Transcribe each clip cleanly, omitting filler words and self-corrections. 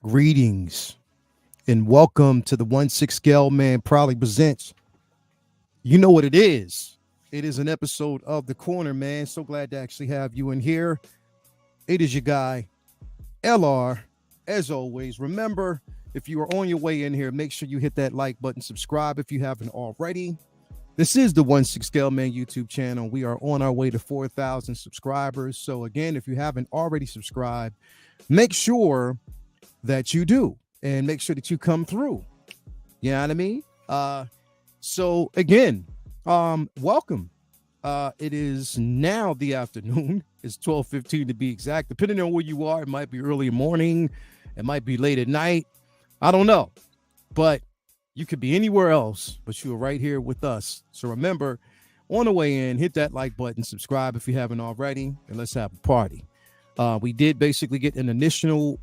Greetings and welcome to the 1/6 Scale Man proudly presents. You know what it is. It is an episode of The Corner, man. So glad to actually have you in here. It is your guy, LR. As always, remember, if you are on your way in here, make sure you hit that like button, subscribe if you haven't already. This is the 1/6 Scale Man YouTube channel. We are on our way to 4,000 subscribers. So again, if you haven't already subscribed, make sure that you do and make sure that you come through. You know what I mean? So again, welcome. It is now the afternoon. It's 12:15 to be exact. Depending on where you are, it might be early morning, it might be late at night. I don't know, but you could be anywhere else, but you're right here with us. So remember, on the way in, hit that like button, subscribe if you haven't already, and let's have a party. We did basically get an initial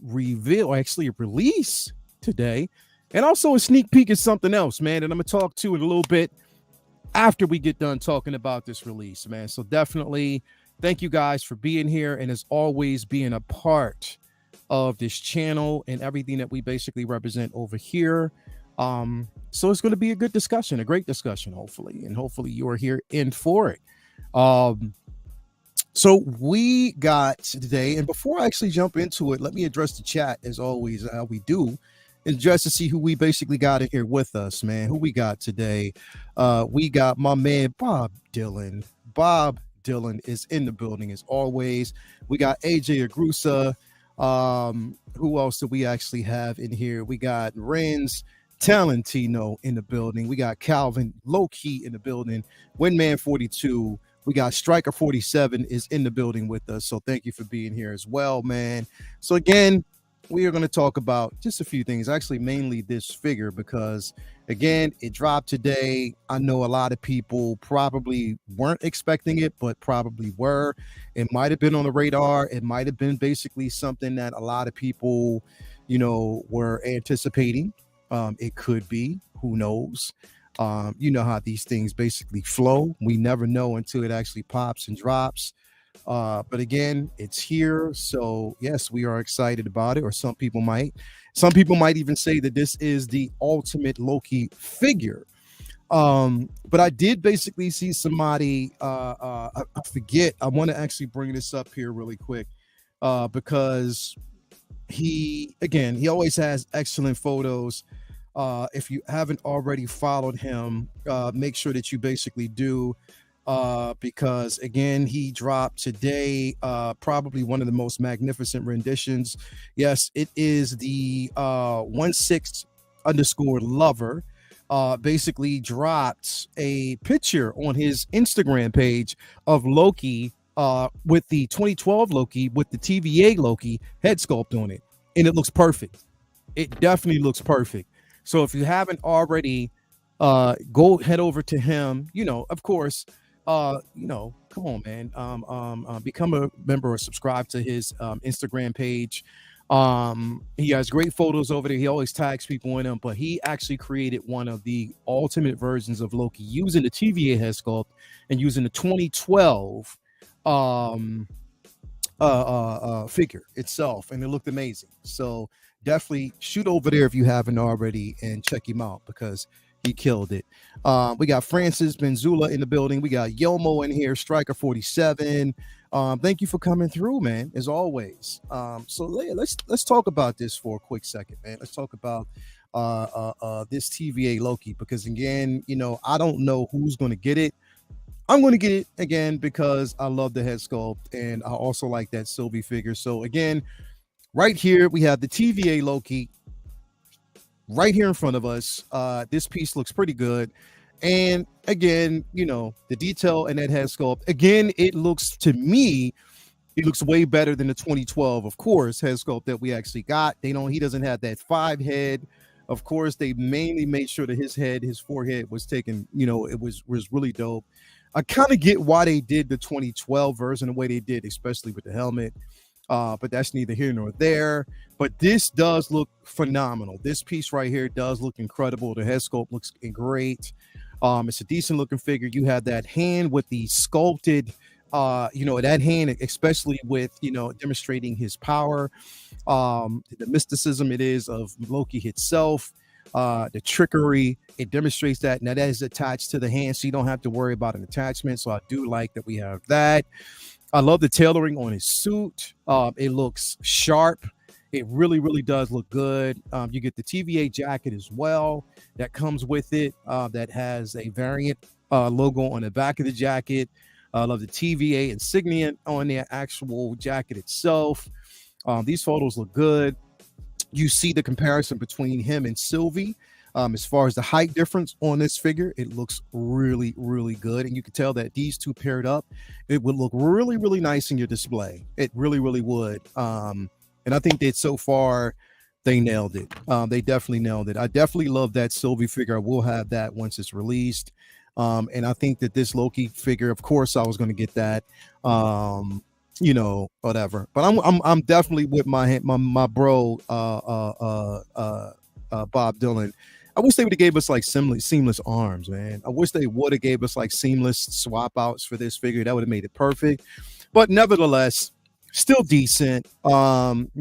reveal, or actually a release today, and also a sneak peek at something else, man, and I'm going to talk to it a little bit after we get done talking about this release, man. So definitely thank you guys for being here, and as always, being a part of this channel and everything that we basically represent over here. So it's going to be a good discussion, a great discussion, hopefully, and hopefully you are here in for it. So we got today, and before I actually jump into it, let me address the chat as always, how we do, and just to see who we basically got in here with us, man. Who we got today? We got my man Bob Dylan. Bob Dylan is in the building as always. We got AJ Agrusa. Who else do we actually have in here? We got Renz Talentino in the building. We got Calvin Loki in the building. Windman 42. We got Striker 47 is in the building with us. So thank you for being here as well, man. So again, we are going to talk about just a few things, actually mainly this figure, because again, it dropped today. I know a lot of people probably weren't expecting it, but probably were. It might have been on the radar. It might have been basically something that a lot of people, you know, were anticipating. It could be, who knows? You know how these things basically flow. We never know until it actually pops and drops. But again, it's here. So yes, we are excited about it, or some people might even say that this is the ultimate Loki figure. But I did basically see somebody, I forget, I want to actually bring this up here really quick, because he always has excellent photos. If you haven't already followed him, make sure that you basically do, because again, he dropped today probably one of the most magnificent renditions. Yes, it is the 16_lover. Basically dropped a picture on his Instagram page of Loki, with the 2012 Loki with the TVA Loki head sculpt on it, and it looks perfect. It definitely looks perfect. So if you haven't already, go head over to him. You know, of course, you know, come on, man. Become a member or subscribe to his Instagram page. He has great photos over there. He always tags people in them, but he actually created one of the ultimate versions of Loki using the TVA head sculpt and using the 2012 figure itself, and it looked amazing. So definitely shoot over there if you haven't already and check him out, because he killed it. We got Francis Benzula in the building. We got Yomo in here, Striker 47. Thank you for coming through, man, as always. So let's talk about this for a quick second, man. Let's talk about this TVA Loki, because again, you know, I don't know who's going to get it. I'm going to get it again because I love the head sculpt, and I also like that Sylvie figure. So again, right here we have the TVA Loki right here in front of us. This piece looks pretty good, and again, you know, the detail in that head sculpt, again, it looks, to me, it looks way better than the 2012, of course, head sculpt that we actually got. He doesn't have that 5 head Of course, they mainly made sure that his forehead was taken, it was really dope. I kind of get why they did the 2012 version the way they did, especially with the helmet. But that's neither here nor there. But this does look phenomenal. This piece right here does look incredible. The head sculpt looks great. It's a decent looking figure. You have that hand with the sculpted, that hand, especially with, demonstrating his power, the mysticism it is of Loki itself, the trickery. It demonstrates that. Now that is attached to the hand, so you don't have to worry about an attachment. So I do like that we have that. I love the tailoring on his suit. It looks sharp. It really, really does look good. You get the TVA jacket as well that comes with it, that has a variant logo on the back of the jacket. I love the TVA insignia on the actual jacket itself. These photos look good. You see the comparison between him and Sylvie. As far as the height difference on this figure, it looks really, really good. And you can tell that these two paired up, it would look really, really nice in your display. It really, really would. And I think that so far they nailed it. They definitely nailed it. I definitely love that Sylvie figure. I will have that once it's released. And I think that this Loki figure, of course, I was going to get that. Whatever. But I'm definitely with my bro, Bob Dylan. I wish they would have gave us like seamless arms, man. I wish they would have gave us like seamless swap outs for this figure. That would have made it perfect. But nevertheless, still decent. Can't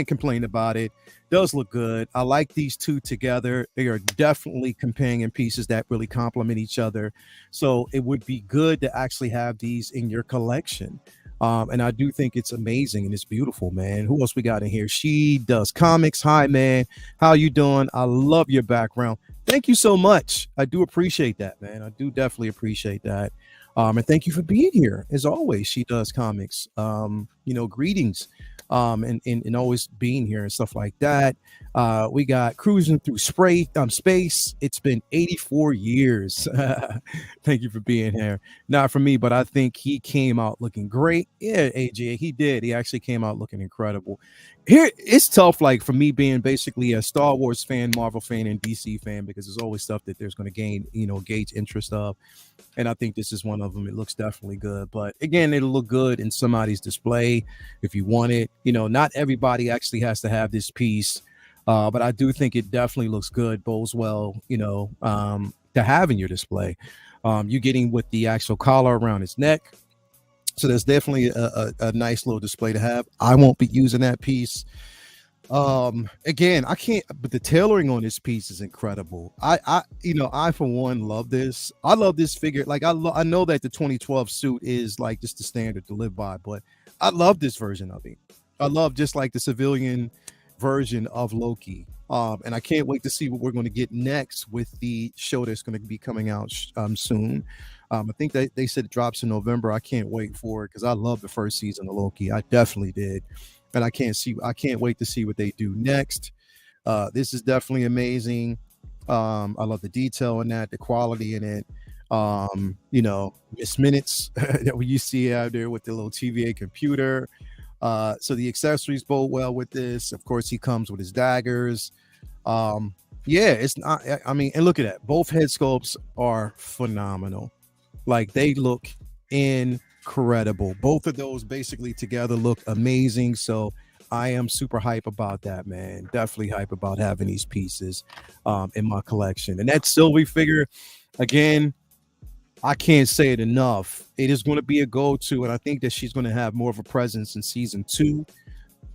complain about it. Does look good. I like these two together. They are definitely companion pieces that really complement each other. So it would be good to actually have these in your collection. And I do think it's amazing and it's beautiful, man. Who else we got in here? She Does Comics. Hi, man. How you doing? I love your background. Thank you so much. I do appreciate that, man. I do definitely appreciate that. And thank you for being here. As always, She Does Comics. Greetings. And always being here and stuff like that. We got Cruising Through Space. It's been 84 years. Thank you for being here. Not for me, but I think he came out looking great. Yeah, AJ, he did. He actually came out looking incredible. Here, it's tough, like for me being basically a Star Wars fan, Marvel fan, and DC fan, because there's always stuff that there's going to gauge interest of. And I think this is one of them. It looks definitely good. But again, it'll look good in somebody's display if you want it. Not everybody actually has to have this piece. But I do think it definitely looks good, bodes well, to have in your display. You're getting with the actual collar around his neck. So there's definitely a nice little display to have. I won't be using that piece. Again, I can't, but the tailoring on this piece is incredible. I for one love this. I love this figure. Like I know that the 2012 suit is like just the standard to live by, but I love this version of it. I love just like the civilian version of Loki. And I can't wait to see what we're going to get next with the show that's going to be coming out soon. I think they said it drops in November. I can't wait for it because I love the first season of Loki. I definitely did. And I can't wait to see what they do next. This is definitely amazing. I love the detail in that, the quality in it. Miss Minutes that we see out there with the little TVA computer. So the accessories bode well with this. Of course, he comes with his daggers. It's not. I mean, and look at that. Both head sculpts are phenomenal. Like they look incredible. Both of those basically together look amazing. So I am super hype about that, man. Definitely hype about having these pieces in my collection. And that Sylvie figure, again, I can't say it enough. It is going to be a go-to, and I think that she's going to have more of a presence in season 2.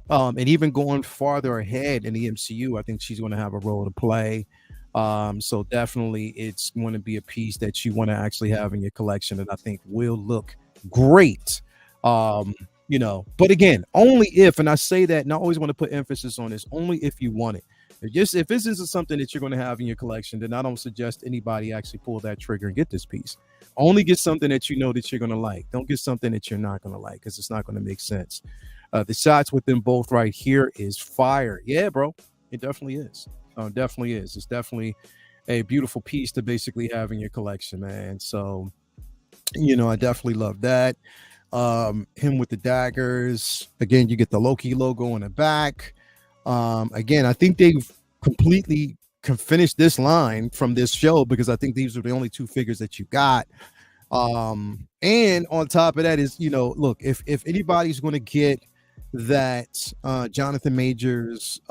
And even going farther ahead in the MCU, I think she's going to have a role to play. So definitely it's going to be a piece that you want to actually have in your collection that I think will look great. But again, only if, and I say that, and I always want to put emphasis on this, only if you want it. If this isn't something that you're going to have in your collection, then I don't suggest anybody actually pull that trigger and get this piece. Only get something that you know that you're going to like. Don't get something that you're not going to like because it's not going to make sense. The shots with them both right here is fire. Yeah, bro. It definitely is. Definitely is. It's definitely a beautiful piece to basically have in your collection, man. So, I definitely love that. Him with the daggers. Again, you get the Loki logo on the back. Again, I think they've completely can finish this line from this show because I think these are the only two figures that you got. And on top of that is, look, if anybody's going to get that Jonathan Majors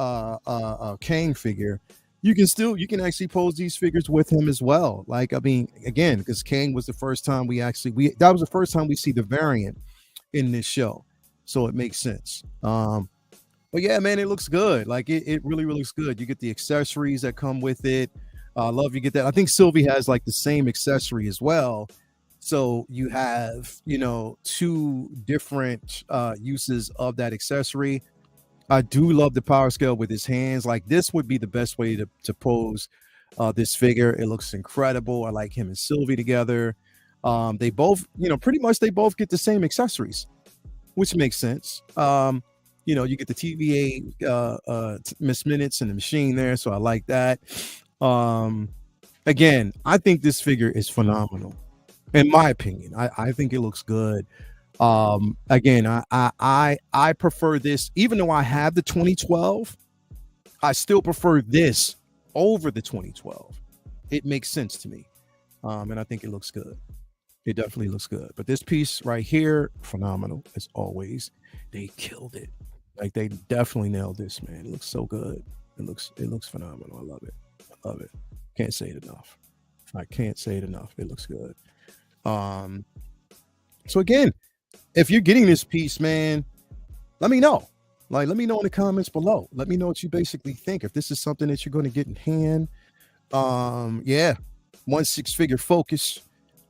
Kang figure, you can actually pose these figures with him as well. Like, I mean, again, because Kang was the first time we that was the first time we see the variant in this show, so it makes sense. But yeah, man, it looks good. Like it really, really looks good. You get the accessories that come with it. I love you get that. I think Sylvie has like the same accessory as well. So you have, two different uses of that accessory. I do love the power scale with his hands. Like this would be the best way to pose this figure. It looks incredible. I like him and Sylvie together. They both, pretty much they both get the same accessories, which makes sense. You get the TVA Miss Minutes and the machine there, so I like that. Again, I think this figure is phenomenal, in my opinion. I think it looks good. Again, I prefer this, even though I have the 2012. I still prefer this over the 2012. It makes sense to me, and I think it looks good. It definitely looks good. But this piece right here, phenomenal as always. They killed it. Like they definitely nailed this, man. It looks so good. It looks phenomenal. I love it. I love it. Can't say it enough. I can't say it enough. It looks good. Um, so again, if you're getting this piece, man, let me know. Like, let me know in the comments below. Let me know what you basically think. If this is something that you're going to get in hand, yeah, 1 6-figure focus.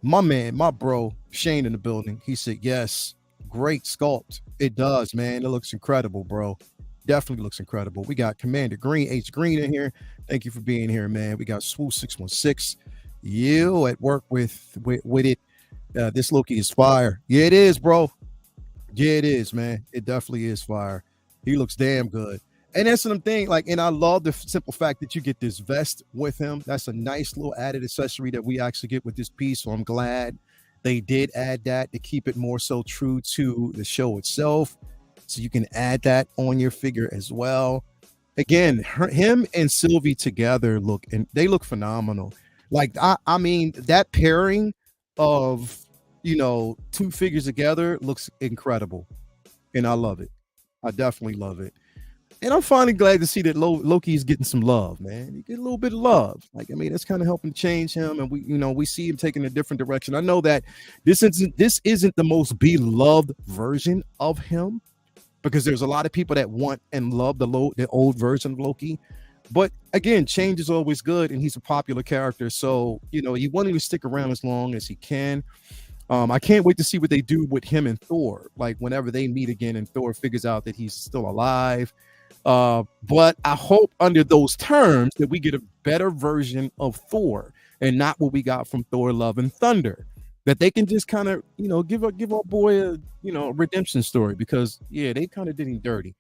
My man, my bro, Shane in the building. He said, yes, great sculpt. It does, man. It looks incredible, bro. Definitely looks incredible. We got Commander Green, H Green in here. Thank you for being here, man. We got Swoo 616. You at work with it. This Loki is fire. Yeah, it is, bro. Yeah, it is, man. It definitely is fire. He looks damn good. And that's the thing, like, and I love the simple fact that you get this vest with him. That's a nice little added accessory that we actually get with this piece. So I'm glad they did add that to keep it more so true to the show itself. So you can add that on your figure as well. Again, him and Sylvie together they look phenomenal. Like, I mean, that pairing of, two figures together looks incredible. And I love it. I definitely love it. And I'm finally glad to see that Loki is getting some love, man. You get a little bit of love. Like, I mean, that's kind of helping change him. And we see him taking a different direction. I know that this isn't the most beloved version of him, because there's a lot of people that want and love the old version of Loki. But again, change is always good, and he's a popular character. So, you want him to stick around as long as he can. I can't wait to see what they do with him and Thor. Like, whenever they meet again and Thor figures out that he's still alive. But I hope under those terms that we get a better version of Thor and not what we got from Thor Love and Thunder. That they can just kind of, give our boy a redemption story, because yeah, they kind of did him dirty.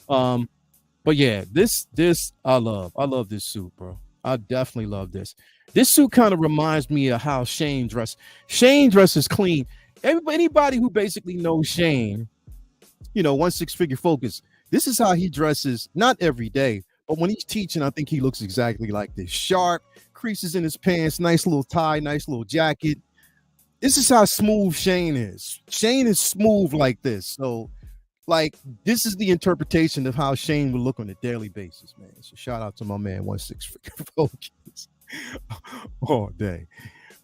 But yeah, this I love this suit, bro. I definitely love this. This suit kind of reminds me of how Shane dressed. Shane dresses clean. Anybody who basically knows Shane, 1 6-figure focus. This is how he dresses, not every day, but when he's teaching, I think he looks exactly like this. Sharp, creases in his pants, nice little tie, nice little jacket. This is how smooth Shane is. Shane is smooth like this. So, like, this is the interpretation of how Shane would look on a daily basis, man. So shout out to my man, 1 6-figure focus all day.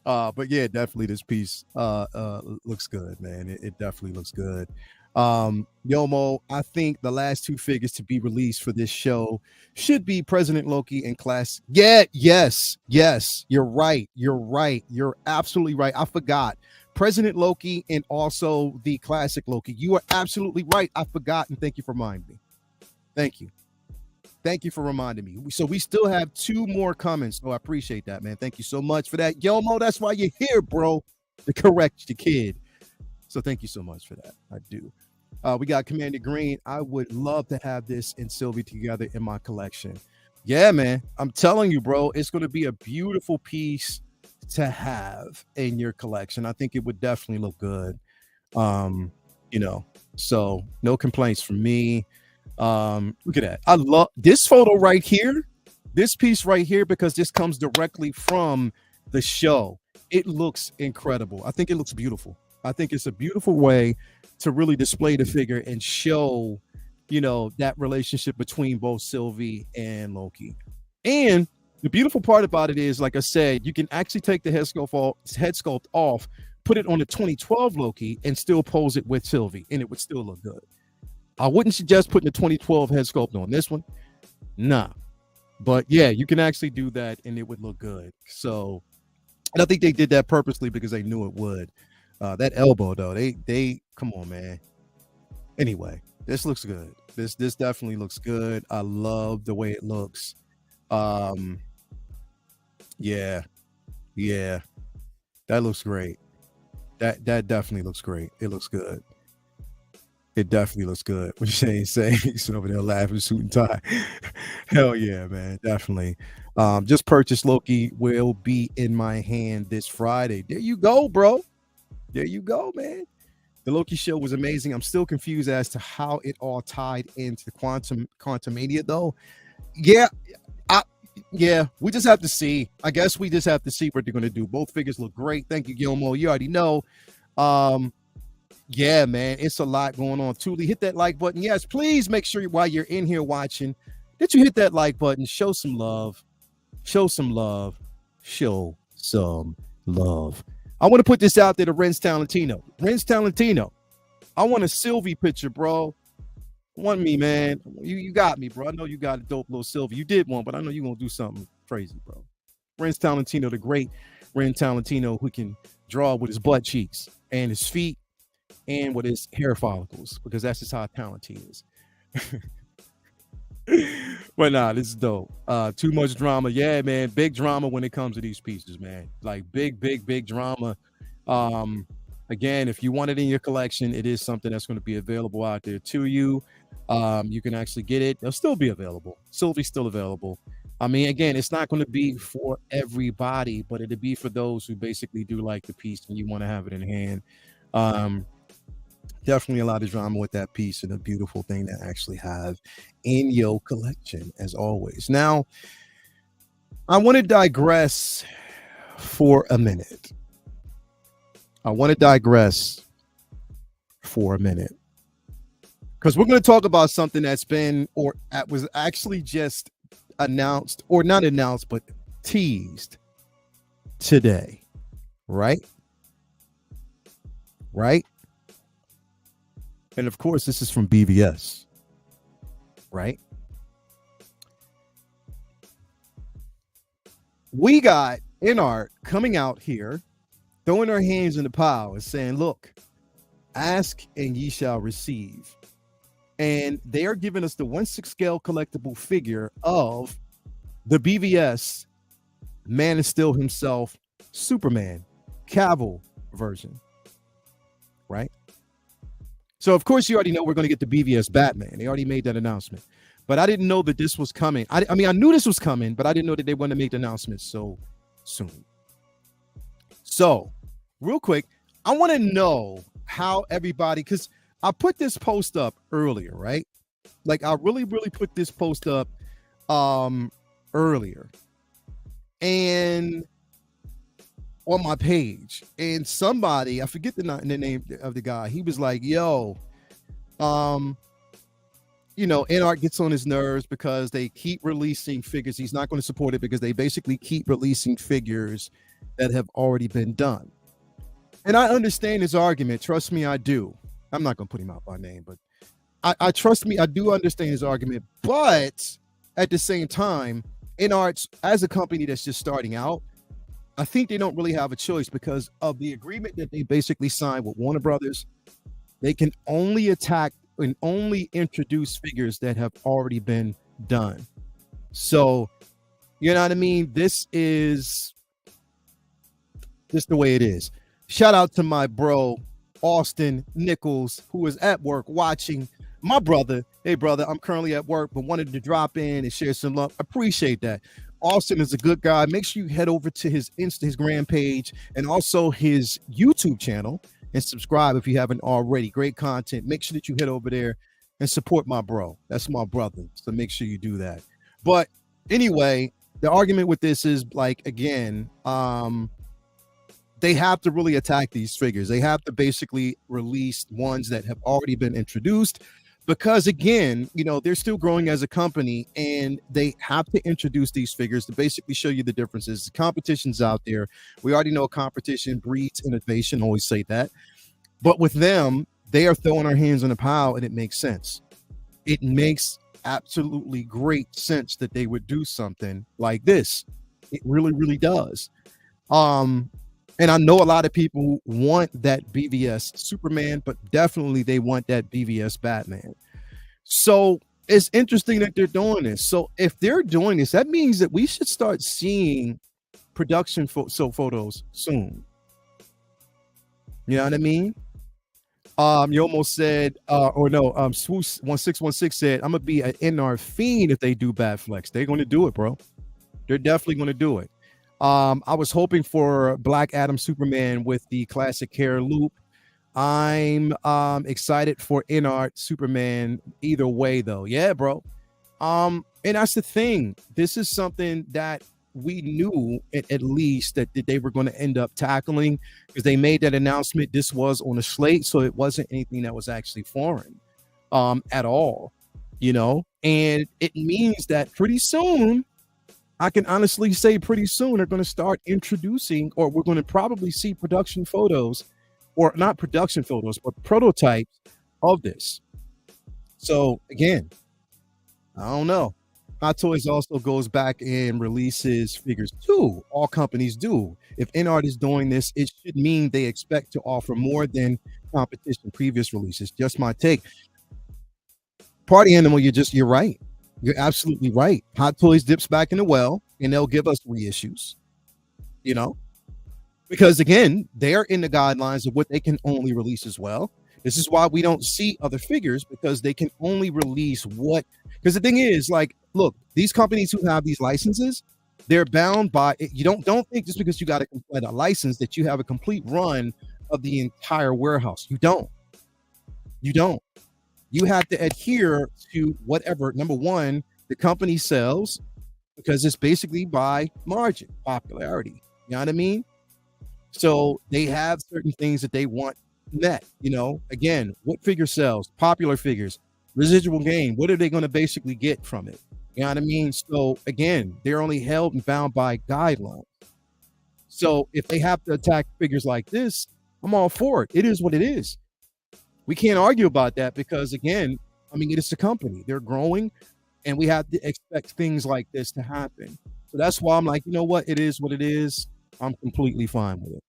But yeah, definitely this piece looks good, man. It definitely looks good. Yomo, I think the last 2 figures to be released for this show should be President Loki and Class. Yeah, yes, you're right. You're absolutely right. I forgot. President Loki and also the classic Loki. You are absolutely right. I forgot, and thank you for reminding me. Thank you. Thank you for reminding me. So we still have 2 more coming. So I appreciate that, man. Thank you so much for that. Yomo, that's why you're here, bro. To correct the kid. So thank you so much for that. I do. We got Commander Green. I would love to have this and Sylvie together in my collection. Yeah, man. I'm telling you, bro, it's going to be a beautiful piece to have in your collection. I think it would definitely look good. So no complaints from me. Look at that. I love this photo right here, this piece right here, because this comes directly from the show. It looks incredible. I think it looks beautiful. I think it's a beautiful way to really display the figure and show, that relationship between both Sylvie and Loki. And the beautiful part about it is, like I said, you can actually take the head sculpt off, put it on the 2012 Loki, and still pose it with Sylvie, and it would still look good. I wouldn't suggest putting the 2012 head sculpt on this one. Nah. But yeah, you can actually do that and it would look good. So, and I think they did that purposely because they knew it would. That elbow though, they come on, man. Anyway, this looks good. This definitely looks good. I love the way it looks. Yeah, yeah, that looks great. That definitely looks great. It looks good. It definitely looks good. What you saying? He's over there laughing, suit and tie. Hell yeah, man. Definitely. Just purchased Loki will be in my hand this Friday. There you go, bro. There you go, man. The Loki show was amazing. I'm still confused as to how it all tied into Quantumania, though. Yeah, yeah, we just have to see. I guess we just have to see what they're gonna do. Both figures look great. Thank you, Gilmo. You already know. Yeah, man, it's a lot going on. Thule, hit that like button. Yes, please make sure while you're in here watching that you hit that like button. Show some love. Show some love. Show some love. I want to put this out there to Renz Talentino. Renz Talentino, I want a Sylvie picture, bro. Want me, man. You got me, bro. I know you got a dope little Sylvie. You did one, but I know you're going to do something crazy, bro. Renz Talentino, the great Renz Talentino, who can draw with his butt cheeks and his feet and with his hair follicles, because that's just how talented he is. But nah, this is dope. Too much drama. Yeah, man. Big drama when it comes to these pieces, man. Like big drama. Again, if you want it in your collection, it is something that's going to be available out there to you. You can actually get it. It'll still be available. Sylvie's still available. I mean, again, it's not going to be for everybody, but it'll be for those who basically do like the piece and you want to have it in hand. Definitely a lot of drama with that piece and a beautiful thing to actually have in your collection, as always. Now, I want to digress for a minute. Because we're going to talk about something that's been, or was actually just announced, or not announced, but teased today. Right? And of course, this is from BVS, right? We got InArt coming out here, throwing their hands in the pile and saying, look, ask and ye shall receive. And they are giving us the 1/6 scale collectible figure of the BVS Man of Steel himself, Superman, Cavill version, right? So, of course, you already know we're going to get the BVS Batman. They already made that announcement. But I didn't know that this was coming. I mean, I knew this was coming, but I didn't know that they wanted to make the announcement so soon. So, real quick, I want to know how everybody, because I put this post up earlier, right? Like, I really put this post up earlier. And on my page, and somebody, I forget the name of the guy, he was like, yo, InArt gets on his nerves because they keep releasing figures. He's not going to support it because they basically keep releasing figures that have already been done. And I understand his argument. Trust me, I do. I'm not going to put him out by name, but I trust me, I do understand his argument. But at the same time, InArt, as a company that's just starting out, I think they don't really have a choice because of the agreement that they basically signed with Warner Brothers. They can only attack and only introduce figures that have already been done. So, you know what I mean? This is just the way it is. Shout out to my bro, Austin Nichols, who is at work watching. My brother, hey brother, I'm currently at work, but wanted to drop in and share some love. Appreciate that. Austin is a good guy. Make sure you head over to his Instagram page and also his YouTube channel and subscribe if you haven't already. Great content. Make sure that you head over there. and support my bro. That's my brother. So make sure you do that. But anyway, the argument with this is like again, they have to really attack these figures. They have to basically release ones that have already been introduced because again, they're still growing as a company and they have to introduce these figures to basically show you the differences. The competition's out there. We already know competition breeds innovation, always say that. But with them, they are throwing our hands in the pile and it makes sense. It makes absolutely great sense that they would do something like this. It really, really does. Um, and I know a lot of people want that BVS Superman, but definitely they want that BVS Batman. So it's interesting that they're doing this. So if they're doing this, that means that we should start seeing production photos soon. You know what I mean? You almost said, or no, Swoosh 1616 said, I'm gonna be an NR fiend if they do Bad Flex. They're gonna do it, bro. They're definitely gonna do it. I was hoping for Black Adam Superman with the classic hair loop. I'm excited for NR Superman either way, though. Yeah, bro. And that's the thing. This is something that we knew at least that they were going to end up tackling because they made that announcement. This was on a slate, so it wasn't anything that was actually foreign at all, and it means that pretty soon, I can honestly say pretty soon they're going to start introducing, or we're going to probably see production photos, or not production photos, but prototypes of this. So again, I don't know. Hot Toys also goes back and releases figures too. All companies do. If NART is doing this, it should mean they expect to offer more than competition previous releases. Just my take. Party Animal, you're right. You're absolutely right. Hot Toys dips back in the well and they'll give us reissues, because again, they're in the guidelines of what they can only release as well. This is why we don't see other figures, because they can only release what, because the thing is, like, look, these companies who have these licenses, they're bound by it. You don't think just because you got a license that you have a complete run of the entire warehouse. You don't. You have to adhere to whatever, number one, the company sells, because it's basically by margin, popularity. You know what I mean? So they have certain things that they want met. Again, what figure sells? Popular figures, residual gain. What are they going to basically get from it? You know what I mean? So again, they're only held and bound by guidelines. So if they have to attack figures like this, I'm all for it. It is what it is. We can't argue about that because, again, I mean, it is a company. They're growing, and we have to expect things like this to happen. So that's why I'm like, you know what? It is what it is. I'm completely fine with it.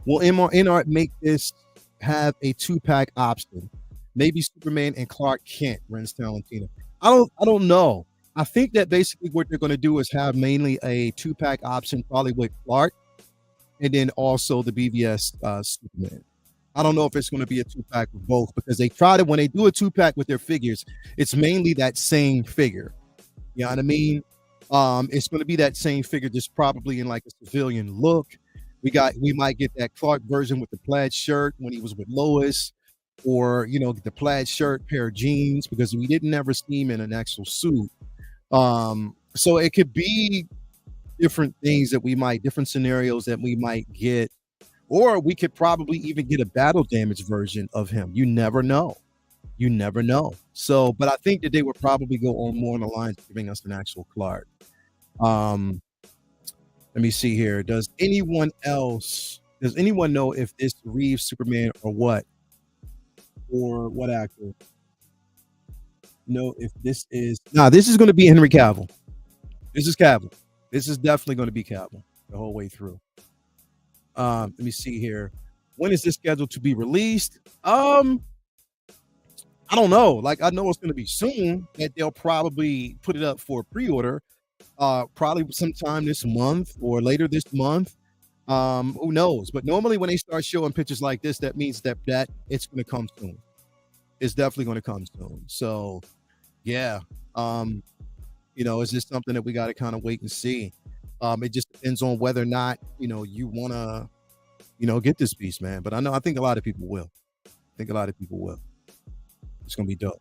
Will NR make this have a 2-pack option? Maybe Superman and Clark Kent, Ren's Talentina. I don't know. I think that basically what they're going to do is have mainly a 2-pack option, probably with Clark, and then also the BVS Superman. I don't know if it's going to be a 2-pack with both, because they try to, when they do a 2-pack with their figures, it's mainly that same figure. You know what I mean? It's going to be that same figure, just probably in like a civilian look. We might get that Clark version with the plaid shirt when he was with Lois, or the plaid shirt, pair of jeans, because we didn't ever see him in an actual suit. So it could be different things that different scenarios that we might get, or we could probably even get a battle damage version of him. You never know. So, but I think that they would probably go on more on the lines of giving us an actual Clark. Let me see here. Does anyone know if it's Reeves Superman or what? Or what actor? No, if this is this is going to be Henry Cavill. This is Cavill. This is definitely going to be Cavill the whole way through. Let me see here. When is this scheduled to be released? I don't know. Like, I know it's going to be soon, that they'll probably put it up for pre-order. Probably sometime this month or later this month. Who knows? But normally when they start showing pictures like this, that means that it's going to come soon. It's definitely going to come soon. So, yeah. Is this something that we got to kind of wait and see? It just depends on whether or not, you want to, get this piece, man. But I think a lot of people will. It's gonna be dope.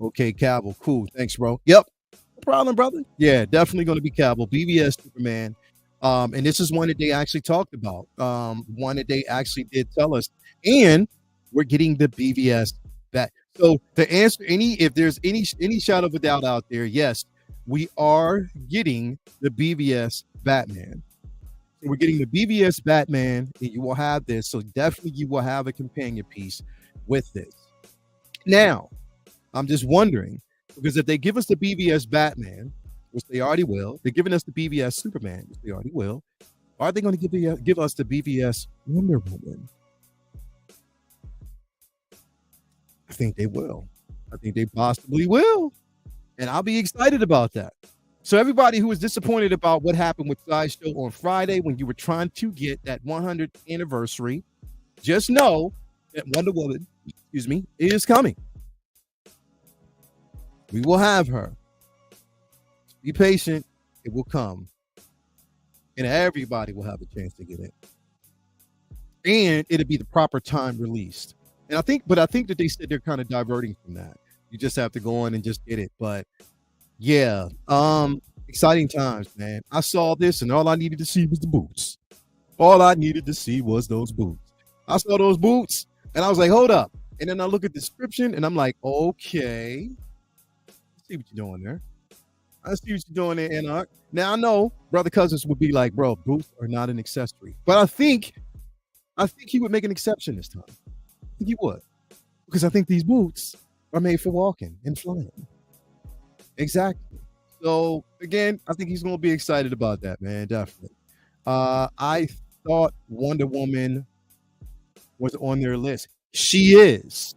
Okay, Cavill. Cool. Thanks, bro. Yep. No problem, brother. Yeah, definitely gonna be Cavill. BVS Superman. And this is one that they actually talked about. One that they actually did tell us. And we're getting the BVS back. So to answer if there's any shadow of a doubt out there, yes, we are getting the BVS Batman. So we're getting the BVS Batman, and you will have this. So definitely you will have a companion piece with this. Now, I'm just wondering, because if they give us the BVS Batman, which they already will, they're giving us the BVS Superman, which they already will, are they going to give us the BVS Wonder Woman? I think they will. I think they possibly will. And I'll be excited about that. So everybody who was disappointed about what happened with Sideshow on Friday when you were trying to get that 100th anniversary, just know that Wonder Woman, is coming. We will have her. Be patient. It will come. And everybody will have a chance to get it. And it'll be the proper time released. And I think that they said they're kind of diverting from that. You just have to go on and just get it. But yeah, exciting times, man. I saw this and all I needed to see was the boots. All I needed to see was those boots. I saw those boots and I was like, hold up. And then I look at the description and I'm like, okay. I see what you're doing there. I see what you're doing there, Anarch. Now I know Brother Cousins would be like, bro, boots are not an accessory. But I think he would make an exception this time. I think he would. Because I think these boots are made for walking and flying. Exactly. So again, I think he's gonna be excited about that, man. Definitely. I thought Wonder Woman was on their list. She is.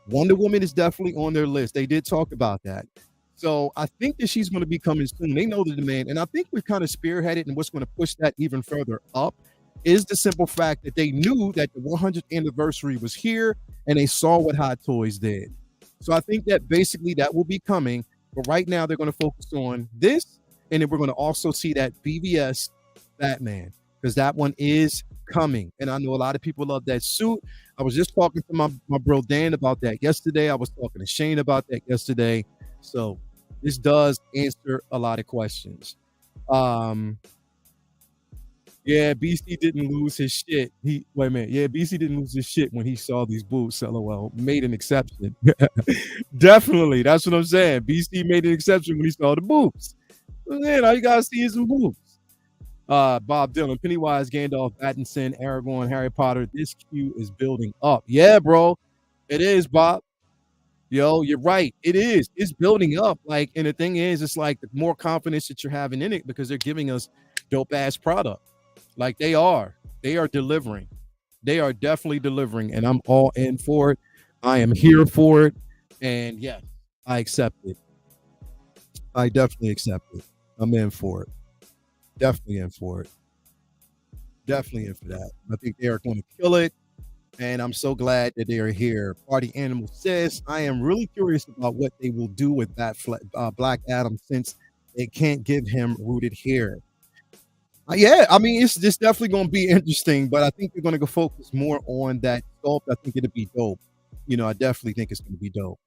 Wonder Woman is definitely on their list. They did talk about that. So I think that she's going to be coming soon. They know the demand. And I think we're kind of spearheaded, and what's going to push that even further up is the simple fact that they knew that the 100th anniversary was here and they saw what Hot Toys did. So I think that basically that will be coming. But right now they're going to focus on this. And then we're going to also see that BVS Batman, because that one is coming. And I know a lot of people love that suit. I was just talking to my bro Dan about that yesterday. I was talking to Shane about that yesterday. So this does answer a lot of questions. Yeah, BC didn't lose his shit. BC didn't lose his shit when he saw these boots. LOL. Made an exception. Definitely. That's what I'm saying. BC made an exception when he saw the boots. Man, all you gotta see is some boots. Bob Dylan, Pennywise, Gandalf, Pattinson, Aragorn, Harry Potter. This queue is building up. Yeah, bro. It is, Bob. Yo, you're right. It is. It's building up. Like, and the thing is, it's like the more confidence that you're having in it because they're giving us dope ass product. Like they are delivering. They are definitely delivering, and I'm all in for it. I am here for it, and yes, I accept it. I definitely accept it. I'm in for it. Definitely in for it. Definitely in for that. I think they are going to kill it, and I'm so glad that they are here. Party Animal says, I am really curious about what they will do with that Black Adam since they can't give him rooted hair. Yeah, I mean, it's definitely going to be interesting, but I think they're going to go focus more on that sculpt. I think it'll be dope. You know, I definitely think it's going to be dope.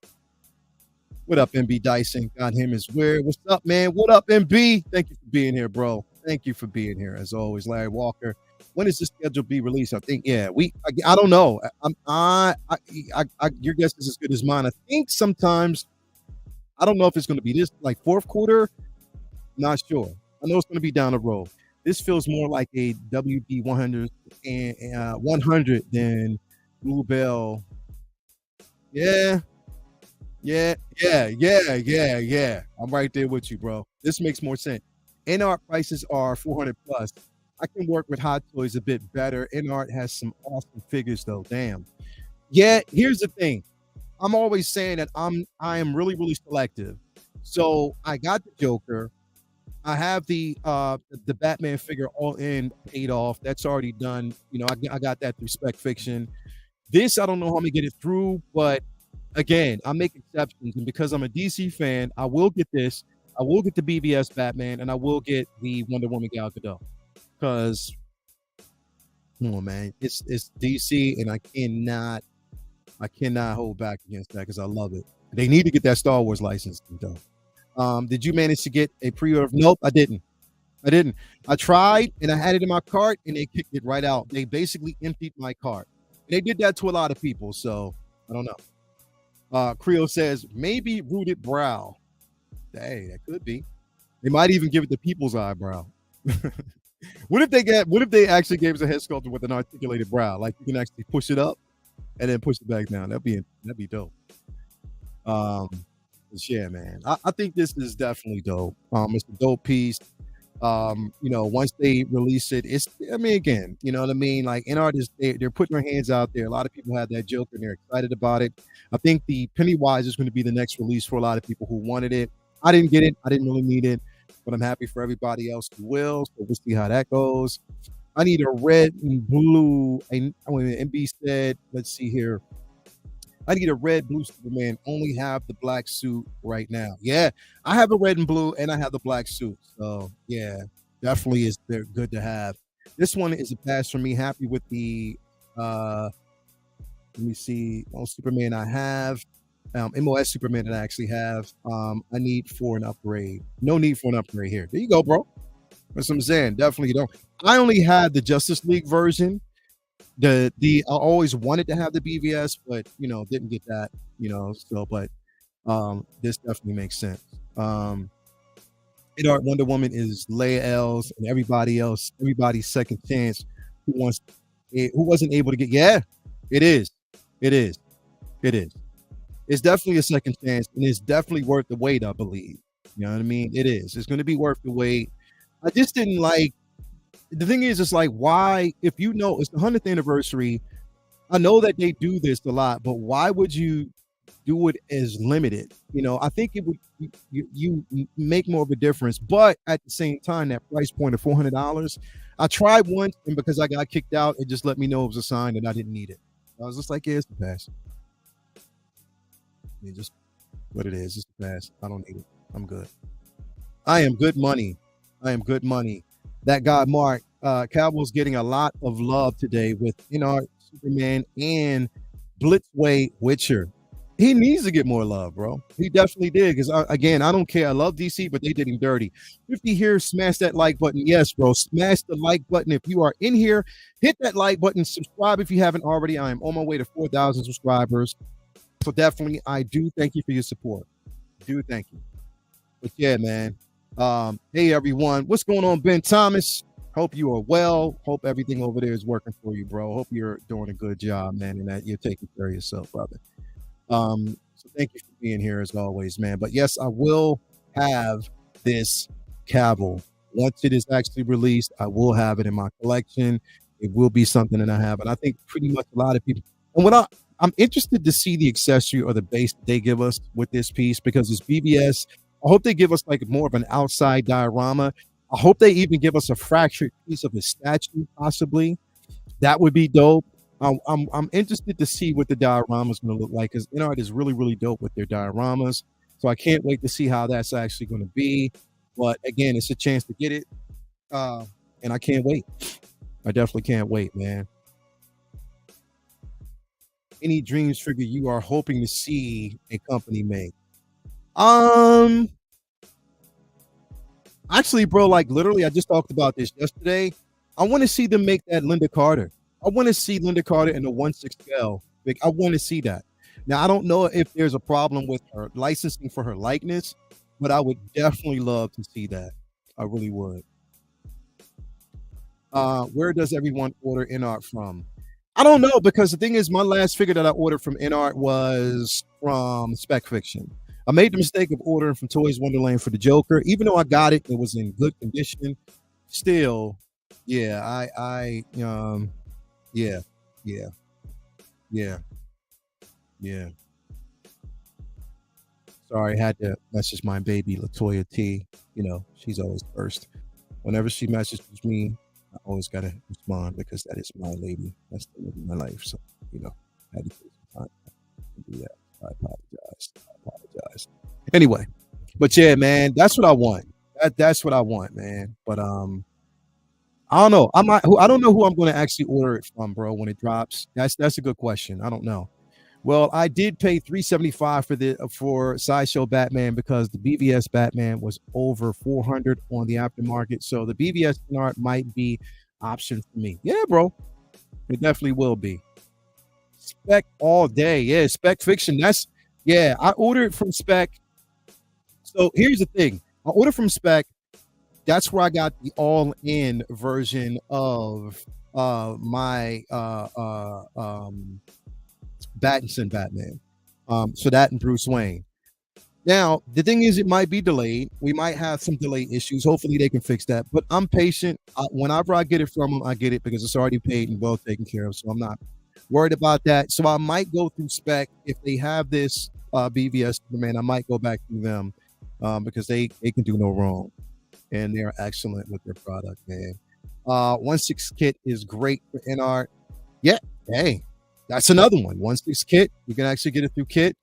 What up, MB Dyson? Got him as where? What's up, man? What up, MB? Thank you for being here, bro. Thank you for being here, as always. Larry Walker. When is the schedule be released? I think, yeah, I don't know. Your guess is as good as mine. I think sometimes, I don't know if it's going to be this, like fourth quarter. Not sure. I know it's going to be down the road. This feels more like a WB 100 and 100 than Bluebell. Yeah. I'm right there with you, bro. This makes more sense. NART prices are 400 plus. I can work with Hot Toys a bit better. NART has some awesome figures though. Damn. Yeah, here's the thing. I'm always saying that I am really, really selective. So I got the Joker. I have the Batman figure all in paid off. That's already done. You know, I got that through Spec Fiction. This, I don't know how I'm gonna get it through, but again, I make exceptions. And because I'm a DC fan, I will get this. I will get the BVS Batman, and I will get the Wonder Woman Gal Gadot. Because, come on, man, it's DC, and I cannot I cannot hold back against that because I love it. They need to get that Star Wars license though. Did you manage to get a pre-order? Nope, I didn't. I didn't. I tried and I had it in my cart and they kicked it right out. They basically emptied my cart. They did that to a lot of people, so I don't know. Creo says maybe rooted brow. Hey, that could be. They might even give it the people's eyebrow. What if they actually gave us a head sculptor with an articulated brow? Like you can actually push it up and then push it back down. That'd be dope. Um, yeah, man. I think this is definitely dope. It's a dope piece. Once they release it, I mean, again, you know what I mean? Like in artists, they're putting their hands out there. A lot of people have that joke and they're excited about it. I think the Pennywise is going to be the next release for a lot of people who wanted it. I didn't get it. I didn't really need it, but I'm happy for everybody else who will. So we'll see how that goes. I need a red and blue. MB said, let's see here. I need a red, blue Superman. Only have the black suit right now. Yeah, I have the red and blue, and I have the black suit. So yeah, definitely they're good to have. This one is a pass for me. Happy with the let me see. Superman I have. MOS Superman that I actually have. I need for an upgrade. No need for an upgrade here. There you go, bro. That's what I'm saying. Definitely don't. I only had the Justice League version. I always wanted to have the BVS, but didn't get that. But this definitely makes sense. Wonder Woman is Leia L's and everybody's second chance who wasn't able to get. Yeah, it is. It is. It is. It's definitely a second chance, and it's definitely worth the wait, I believe. You know what I mean? It is. It's going to be worth the wait. I just didn't like. The thing is, it's like, why? If it's the 100th anniversary, I know that they do this a lot, but why would you do it as limited? I think it would you make more of a difference, but at the same time, that price point of $400. I tried once, and because I got kicked out, it just let me know it was a sign that I didn't need it. I was just like, yeah, it's the pass. Just what it is. It's the pass. I don't need it. I'm good. I am good money. That guy, Mark, Cowboys getting a lot of love today with Superman and Blitzway Witcher. He needs to get more love, bro. He definitely did. Because I don't care. I love DC, but they did him dirty. 50 here, smash that like button. Yes, bro. Smash the like button. If you are in here, hit that like button. Subscribe if you haven't already. I am on my way to 4,000 subscribers. So definitely, I do thank you for your support. Thank you. But yeah, man. Hey everyone, what's going on? Ben Thomas, hope you are well. Hope everything over there is working for you, bro. Hope you're doing a good job, man, and that you're taking care of yourself, brother. So thank you for being here as always, man. But yes, I will have this Cavill once it is actually released. I will have it in my collection. It will be something that I have, and I think pretty much a lot of people. And I'm interested to see the accessory or the base that they give us with this piece because it's BBS. I hope they give us like more of an outside diorama. I hope they even give us a fractured piece of his statue, possibly. That would be dope. I'm interested to see what the diorama is going to look like because InArt is really, really dope with their dioramas. So I can't wait to see how that's actually going to be. But again, it's a chance to get it. And I can't wait. I definitely can't wait, man. Any dreams figure you are hoping to see a company make? Actually, bro, like literally, I just talked about this yesterday. I want to see them make that Linda Carter. I want to see Linda Carter in the 1/6 scale. Like, I want to see that. Now, I don't know if there's a problem with her licensing for her likeness, but I would definitely love to see that. I really would. Where does everyone order InArt from? I don't know, because the thing is, my last figure that I ordered from InArt was from Spec Fiction. I made the mistake of ordering from Toys Wonderland for the Joker. Even though I got it, it was in good condition. Still, yeah, yeah, yeah, yeah. Sorry, I had to message my baby Latoya T. She's always first. Whenever she messages me, I always gotta respond because that is my lady. That's the love of my life. So, I had to take some time to do that. I apologize. Anyway, but yeah, man, that's what I want. That's what I want, man. But I don't know. I don't know who I'm going to actually order it from, bro, when it drops. That's a good question. I don't know. Well, I did pay 375 for the for Sideshow Batman because the BVS Batman was over 400 on the aftermarket. So the BVS art might be option for me. Yeah, bro. It definitely will be. Spec all day. Yeah, spec fiction. That's yeah. I ordered from spec. So here's the thing. I ordered from spec. That's where I got the all-in version of my Battinson Batman. So that and Bruce Wayne. Now, the thing is, it might be delayed. We might have some delay issues. Hopefully, they can fix that. But I'm patient. Whenever I get it from them, I get it because it's already paid and well taken care of. So I'm not worried about that. So I might go through spec if they have this BVS Superman. I might go back to them because they can do no wrong and they're excellent with their product, man. 1/6 kit is great for NR. Yeah, hey, that's another one. 1/6 kit. You can actually get it through kit.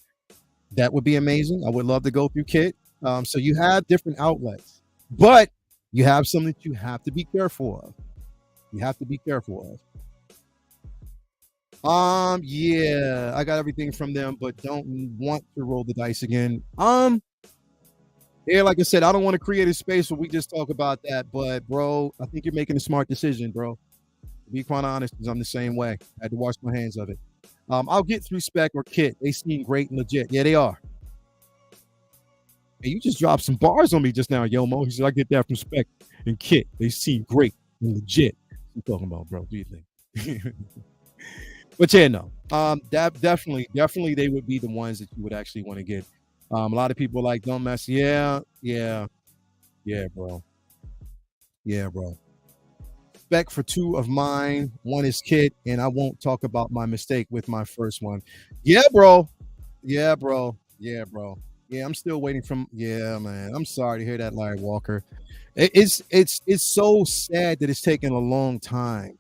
That would be amazing. I would love to go through kit. So you have different outlets, but you have some that you have to be careful of. You have to be careful of. Yeah, I got everything from them, but don't want to roll the dice again. Yeah, like I said, I don't want to create a space where we just talk about that. But bro, I think you're making a smart decision, bro. To be quite honest, because I'm the same way. I had to wash my hands of it. I'll get through spec or kit. They seem great and legit. Yeah, they are. Hey, you just dropped some bars on me just now, Yomo. He said, I get that from spec and kit. They seem great and legit. What you talking about, bro? What do you think? But yeah, no. Definitely they would be the ones that you would actually want to get. A lot of people like, don't mess. Yeah, bro. Yeah, bro. Spec for two of mine. One is kit, and I won't talk about my mistake with my first one. Yeah, bro. Yeah, bro. Yeah, bro. Yeah, I'm still waiting from. Yeah, man. I'm sorry to hear that, Larry Walker. It's so sad that it's taking a long time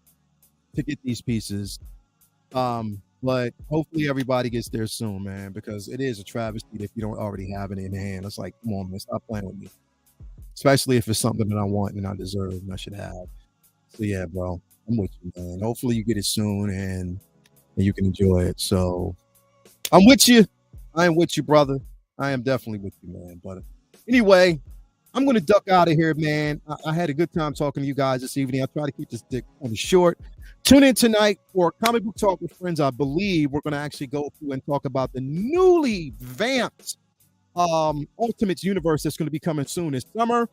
to get these pieces. But hopefully everybody gets there soon, man, because it is a travesty if you don't already have it in hand. It's like, come on, man, stop playing with me. Especially if it's something that I want and I deserve and I should have. So yeah, bro, I'm with you, man. Hopefully you get it soon and you can enjoy it. So I'm with you. I am with you, brother. I am definitely with you, man. But anyway, I'm going to duck out of here, man. I had a good time talking to you guys this evening. I'll try to keep this kind of short. Tune in tonight for Comic Book Talk with Friends. I believe we're going to actually go through and talk about the newly vamped Ultimates universe that's going to be coming soon this summer.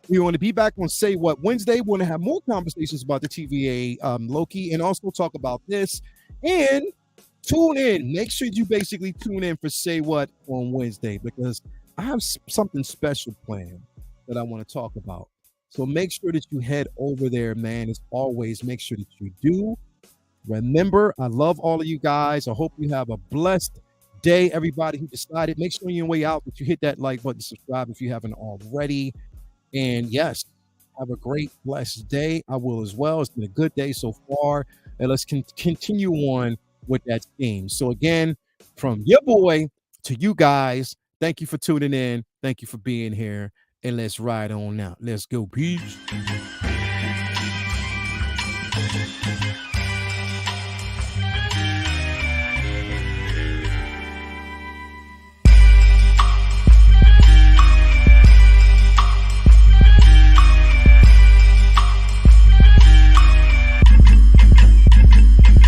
We're going to be back on Say What Wednesday. We're going to have more conversations about the TVA Loki and also talk about this. And tune in. Make sure you basically tune in for Say What on Wednesday because I have something special planned that I want to talk about. So make sure that you head over there, man. As always, make sure that you do. Remember, I love all of you guys. I hope you have a blessed day, everybody who decided. Make sure on your way out that you hit that like button, subscribe if you haven't already. And yes, have a great, blessed day. I will as well. It's been a good day so far. And let's continue on with that theme. So again, from your boy to you guys, thank you for tuning in. Thank you for being here. And let's ride on out. Let's go. Peace.